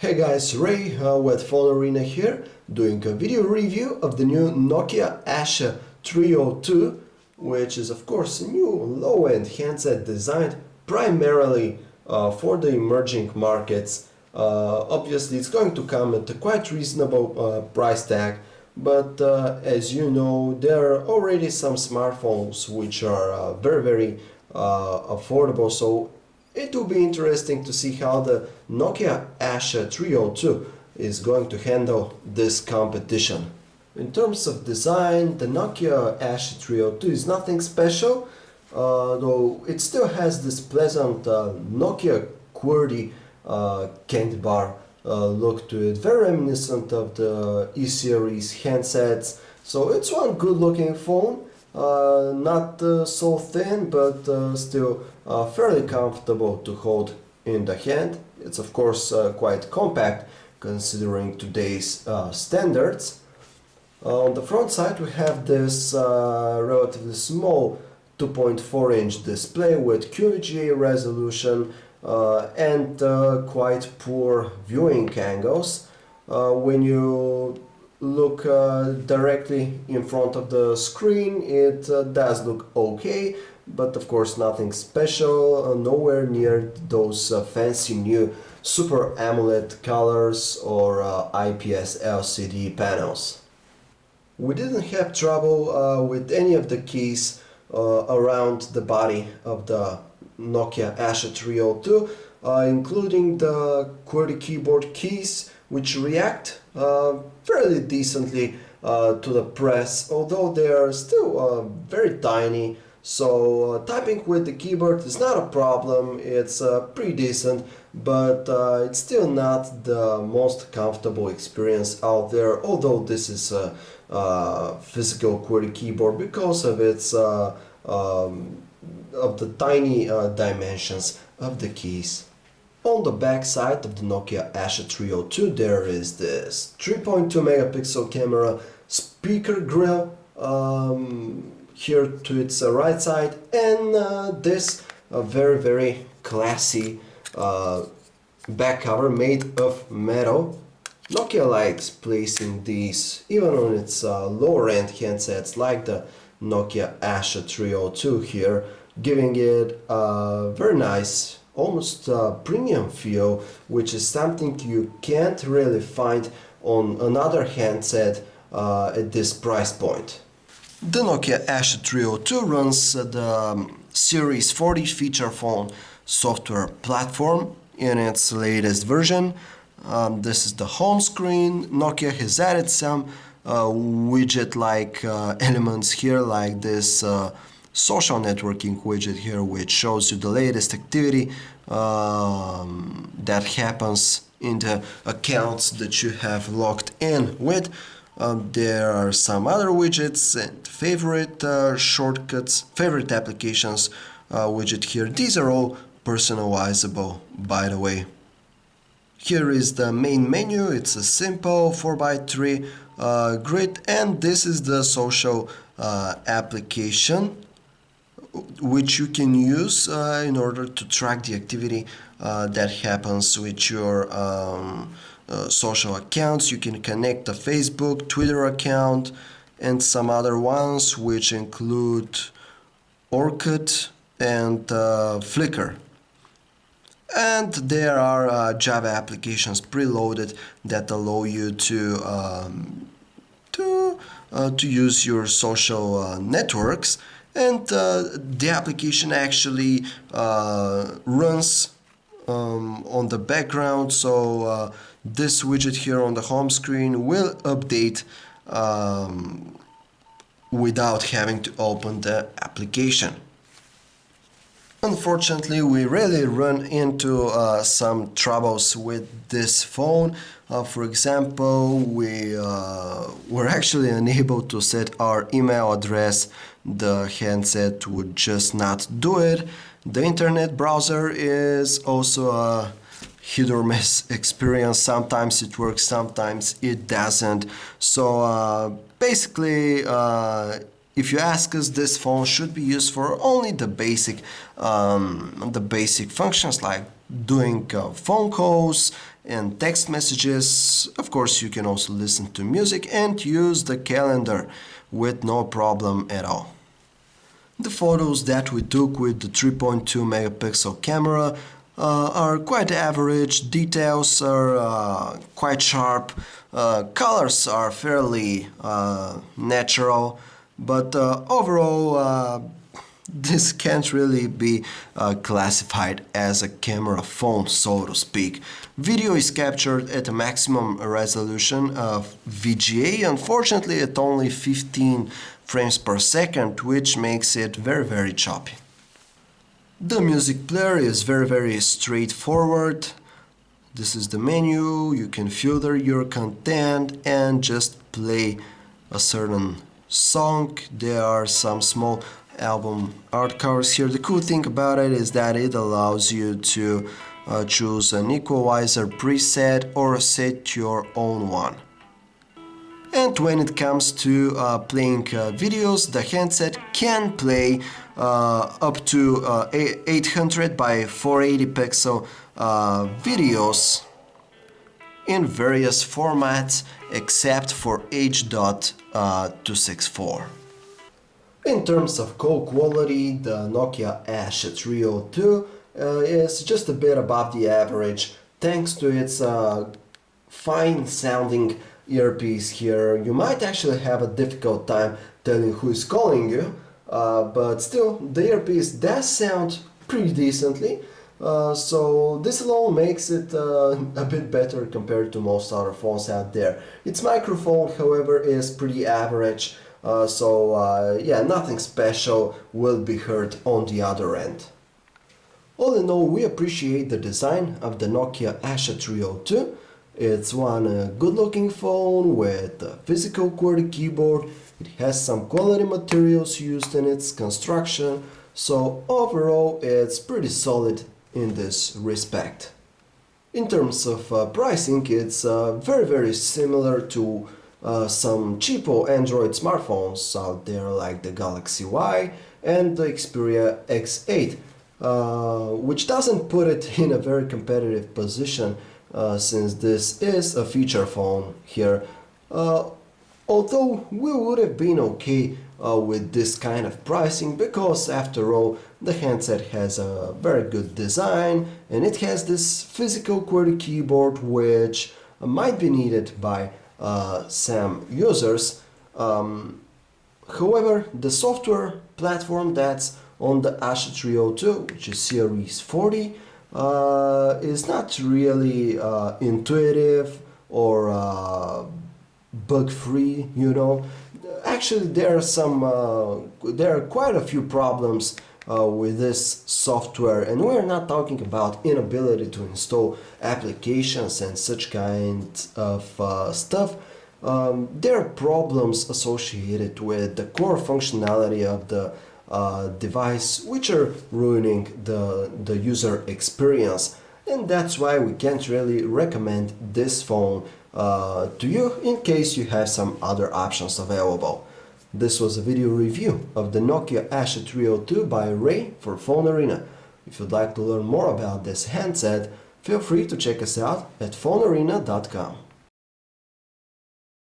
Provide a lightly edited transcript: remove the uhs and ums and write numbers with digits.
Hey guys, Ray with PhoneArena here, doing a video review of the new Nokia Asha 302, which is of course a new low-end handset designed primarily for the emerging markets. Obviously it's going to come at a quite reasonable price tag, but as you know, there are already some smartphones which are very affordable, so it will be interesting to see how the Nokia Asha 302 is going to handle this competition. In terms of design, the Nokia Asha 302 is nothing special, though it still has this pleasant Nokia QWERTY candy bar look to it, very reminiscent of the E-series handsets. So it's one good looking phone. Not so thin, but still fairly comfortable to hold in the hand. It's of course quite compact considering today's standards. On the front side we have this relatively small 2.4-inch display with QVGA resolution and quite poor viewing angles. When you look directly in front of the screen, it does look okay, but of course nothing special, nowhere near those fancy new Super AMOLED colors or IPS LCD panels. We didn't have trouble with any of the keys around the body of the Nokia Asha 302, including the QWERTY keyboard keys, which react fairly decently to the press, although they are still very tiny. So typing with the keyboard is not a problem, it's pretty decent, but it's still not the most comfortable experience out there, although this is a physical QWERTY keyboard because of its of the tiny dimensions of the keys. On the back side of the Nokia Asha 302 there is this 3.2 megapixel camera, speaker grill here to its right side, and this very classy back cover made of metal. Nokia likes placing these even on its lower end handsets like the Nokia Asha 302 here, giving it a very nice, almost premium feel, which is something you can't really find on another handset at this price point. The Nokia Asha 302 runs the Series 40 feature phone software platform in its latest version. This is the home screen. Nokia has added some widget-like elements here, like this social networking widget here, which shows you the latest activity that happens in the accounts that you have logged in with. There are some other widgets and favorite shortcuts, favorite applications widget here. These are all personalizable, by the way. Here is the main menu. It's a simple 4x3 grid, and this is the social application which you can use in order to track the activity that happens with your social accounts. You can connect a Facebook, Twitter account, and some other ones, which include Orkut and Flickr. And there are Java applications preloaded that allow you to use your social networks, and the application actually runs on the background, so this widget here on the home screen will update without having to open the application. Unfortunately, we really run into some troubles with this phone. For example, we were actually unable to set our email address. The handset would just not do it. The internet browser is also a hit or miss experience. Sometimes it works, sometimes it doesn't. So basically, if you ask us, this phone should be used for only the basic functions like doing phone calls and text messages. Of course, you can also listen to music and use the calendar with no problem at all. The photos that we took with the 3.2 megapixel camera are quite average, details are quite sharp, colors are fairly natural, but overall this can't really be classified as a camera phone, so to speak. Video is captured at a maximum resolution of VGA, unfortunately at only 15 frames per second, which makes it very choppy. The music player is very straightforward. This is the menu, you can filter your content and just play a certain song. There are some small album art covers here. The cool thing about it is that it allows you to choose an equalizer preset or set your own one. And when it comes to playing videos, the handset can play up to 800 by 480 pixel videos in various formats except for H.264. In terms of call quality, the Nokia Asha 302 is just a bit above the average thanks to its fine sounding earpiece here. You might actually have a difficult time telling who is calling you, but still the earpiece does sound pretty decently, so this alone makes it a bit better compared to most other phones out there. Its microphone, however, is pretty average, yeah, nothing special will be heard on the other end. All in all, we appreciate the design of the Nokia Asha 302. It's one good-looking phone with a physical QWERTY keyboard. It has some quality materials used in its construction, so overall it's pretty solid in this respect. In terms of pricing, it's very similar to some cheapo Android smartphones out there like the Galaxy Y and the Xperia X8, which doesn't put it in a very competitive position since this is a feature phone here. Although we would have been okay with this kind of pricing, because after all the handset has a very good design and it has this physical QWERTY keyboard which might be needed by some users. However, the software platform that's on the Asha 302, which is Series 40, is not really intuitive or bug-free, you know. Actually, there are quite a few problems with this software, and we're not talking about inability to install applications and such kind of stuff. There are problems associated with the core functionality of the device, which are ruining the user experience, and that's why we can't really recommend this phone to you in case you have some other options available. This was a video review of the Nokia Asha 302 by Ray for PhoneArena. If you'd like to learn more about this handset, feel free to check us out at PhoneArena.com.